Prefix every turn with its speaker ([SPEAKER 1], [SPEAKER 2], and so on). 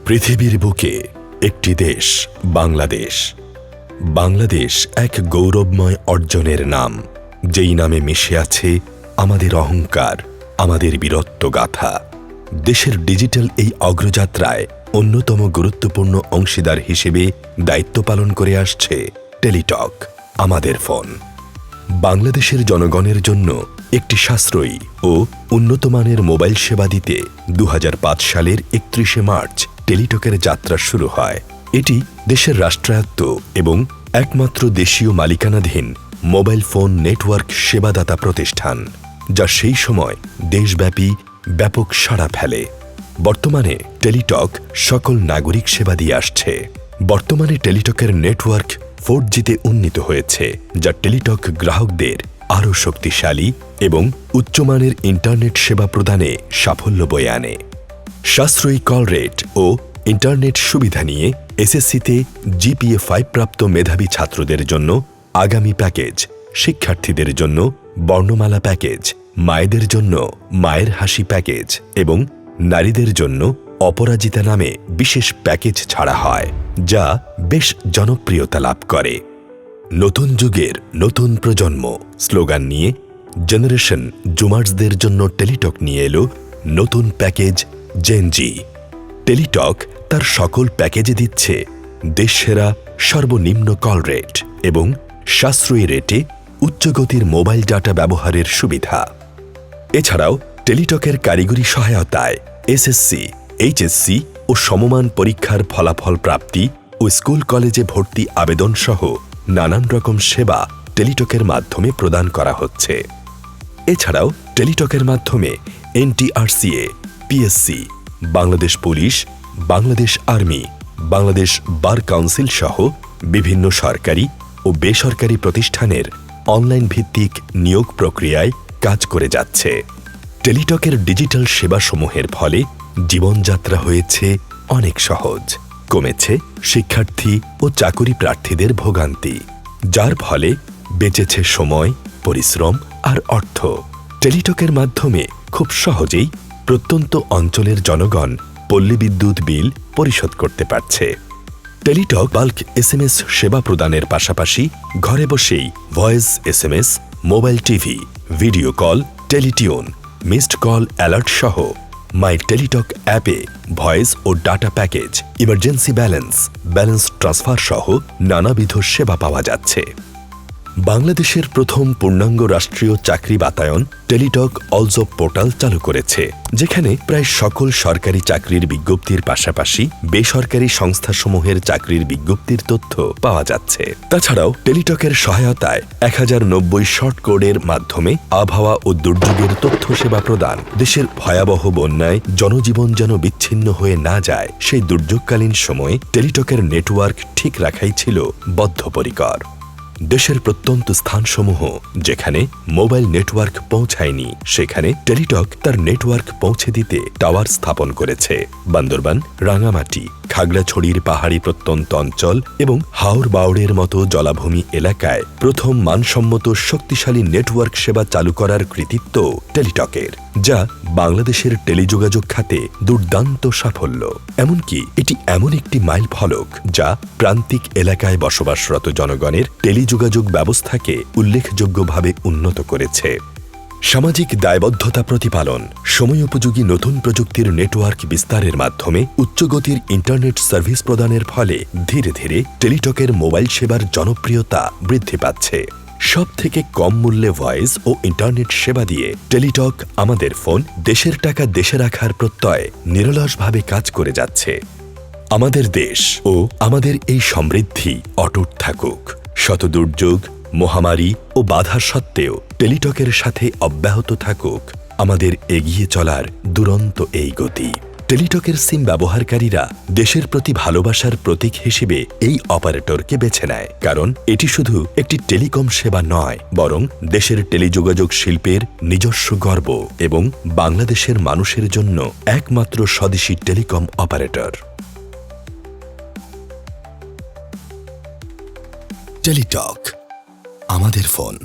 [SPEAKER 1] পৃথিবীর বুকে একটি দেশ বাংলাদেশ। বাংলাদেশ এক গৌরবময় অর্জনের নাম, যেই নামে মিশে আছে আমাদের অহংকার, আমাদের বীরত্ব গাথা। দেশের ডিজিটাল এই অগ্রযাত্রায় অন্যতম গুরুত্বপূর্ণ অংশীদার হিসেবে দায়িত্ব পালন করে আসছে টেলিটক, আমাদের ফোন। বাংলাদেশের জনগণের জন্য একটি সাশ্রয়ী ও উন্নতমানের মোবাইল সেবা দিতে 2005 সালের 31শে মার্চ টেলিটকের যাত্রা শুরু হয়। এটি দেশের রাষ্ট্রায়ত্ত এবং একমাত্র দেশীয় মালিকানাধীন মোবাইল ফোন নেটওয়ার্ক সেবাদাতা প্রতিষ্ঠান, যা সেই সময় দেশব্যাপী ব্যাপক সাড়া ফেলে। বর্তমানে টেলিটক সকল নাগরিক সেবা দিয়ে আসছে। বর্তমানে টেলিটকের নেটওয়ার্ক 4Gতে উন্নীত হয়েছে, যা টেলিটক গ্রাহকদের আরও শক্তিশালী এবং উচ্চমানের ইন্টারনেট সেবা প্রদানে সাফল্য বয়ে আনে। সাশ্রয়ী কল রেট ও ইন্টারনেট সুবিধা নিয়ে এসএসসিতে GPA 5 প্রাপ্ত মেধাবী ছাত্রদের জন্য আগামী প্যাকেজ, শিক্ষার্থীদের জন্য বর্ণমালা প্যাকেজ, মায়েদের জন্য মায়ের হাসি প্যাকেজ এবং নারীদের জন্য অপরাজিতা নামে বিশেষ প্যাকেজ ছাড়া হয়, যা বেশ জনপ্রিয়তা লাভ করে। নতুন যুগের নতুন প্রজন্ম স্লোগান নিয়ে জেনারেশন জুমার্সদের জন্য টেলিটক নিয়ে এলো নতুন প্যাকেজ জেনজি। টেলিটক তার সকল প্যাকেজে দিচ্ছে দেশসেরা সর্বনিম্ন কল রেট এবং সাশ্রয়ী রেটে উচ্চগতির মোবাইল ডাটা ব্যবহারের সুবিধা। এছাড়াও টেলিটকের কারিগরি সহায়তায় এসএসসি, এইচএসসি ও সমমান পরীক্ষার ফলাফল প্রাপ্তি ও স্কুল কলেজে ভর্তি আবেদন সহ নানান রকম সেবা টেলিটকের মাধ্যমে প্রদান করা হচ্ছে। এছাড়াও টেলিটকের মাধ্যমে NTRCA, PSC, Bangladesh police, Bangladesh army, Bangladesh bar council সহ বিভিন্ন সরকারি ও বেসরকারি প্রতিষ্ঠানের অনলাইন ভিত্তিক নিয়োগ প্রক্রিয়ায় কাজ করে যাচ্ছে। টেলিটকের ডিজিটাল সেবাসমূহের ফলে জীবনযাত্রা হয়েছে অনেক সহজ, কমেছে শিক্ষার্থী ও চাকুরি প্রার্থীদের ভোগান্তি, যার ফলে বেঁচেছে সময়, পরিশ্রম আর অর্থ। টেলিটকের মাধ্যমে খুব সহজেই প্রত্যন্ত অঞ্চলের জনগণ পল্লী বিদ্যুৎ বিল পরিশোধ করতে পারছে। টেলিটক বাল্ক SMS সেবা প্রদানের পাশাপাশি ঘরে বসেই voice SMS, mobile TV, video call, teletune, missed call alert সহ মাই টেলিটক অ্যাপে ভয়েস ও data package, emergency balance transfer সহ নানাবিধ সেবা পাওয়া যাচ্ছে। বাংলাদেশের প্রথম পূর্ণাঙ্গ রাষ্ট্রীয় চাকরি বাতায়ন টেলিটক অলজব পোর্টাল চালু করেছে, যেখানে প্রায় সকল সরকারি চাকরির বিজ্ঞপ্তির পাশাপাশি বেসরকারি সংস্থাসমূহের চাকরির বিজ্ঞপ্তির তথ্য পাওয়া যাচ্ছে। তাছাড়াও টেলিটকের সহায়তায় 1090 শর্ট কোডের মাধ্যমে আবহাওয়া ও দুর্যোগের তথ্য সেবা প্রদান। দেশের ভয়াবহ বন্যায় জনজীবন যেন বিচ্ছিন্ন হয়ে না যায়, সেই দুর্যোগকালীন সময়ে টেলিটকের নেটওয়ার্ক ঠিক রাখাই ছিল বদ্ধপরিকর। দেশের প্রত্যন্ত স্থানসমূহ যেখানে মোবাইল নেটওয়ার্ক পৌঁছায়নি, সেখানে টেলিটক তার নেটওয়ার্ক পৌঁছে দিতে টাওয়ার স্থাপন করেছে। বান্দরবান, রাঙামাটি, খাগড়াছড়ির পাহাড়ি প্রত্যন্ত অঞ্চল এবং হাওর বাওড়ের মতো জলাভূমি এলাকায় প্রথম মানসম্মত শক্তিশালী নেটওয়ার্ক সেবা চালু করার কৃতিত্ব টেলিটকের, যা বাংলাদেশের টেলিযোগাযোগ খাতে দুর্দান্ত সাফল্য। এমনকি এটি এমন একটি মাইল ফলক যা প্রান্তিক এলাকায় বসবাসরত জনগণের টেলিযোগাযোগ ব্যবস্থাকে উল্লেখযোগ্যভাবে উন্নত করেছে। সামাজিক দায়বদ্ধতা প্রতিপালন, সময়োপযোগী নতুন প্রযুক্তির নেটওয়ার্ক বিস্তারের মাধ্যমে উচ্চগতির ইন্টারনেট সার্ভিস প্রদানের ফলে ধীরে ধীরে টেলিটকের মোবাইল সেবার জনপ্রিয়তা বৃদ্ধি পাচ্ছে। সব থেকে কম মূল্যে ভয়েস ও ইন্টারনেট সেবা দিয়ে টেলিটক, আমাদের ফোন, দেশের টাকা দেশে রাখার প্রত্যয়ে নিরলসভাবে কাজ করে যাচ্ছে। আমাদের দেশ ও আমাদের এই সমৃদ্ধি অটুট থাকুক। শত দুর্যোগ, মহামারী ও বাধা সত্ত্বেও টেলিটকের সাথে অব্যাহত থাকুক আমাদের এগিয়ে চলার দুরন্ত এই গতি। টেলিটকের সিম ব্যবহারকারীরা দেশের প্রতি ভালোবাসার প্রতীক হিসেবে এই অপারেটরকে বেছে নেয়, কারণ এটি শুধু একটি টেলিকম সেবা নয়, বরং দেশের টেলিযোগাযোগ শিল্পের নিজস্ব গর্ব এবং বাংলাদেশের মানুষের জন্য একমাত্র স্বদেশী টেলিকম অপারেটর। টেলিটক, আমাদের ফোন।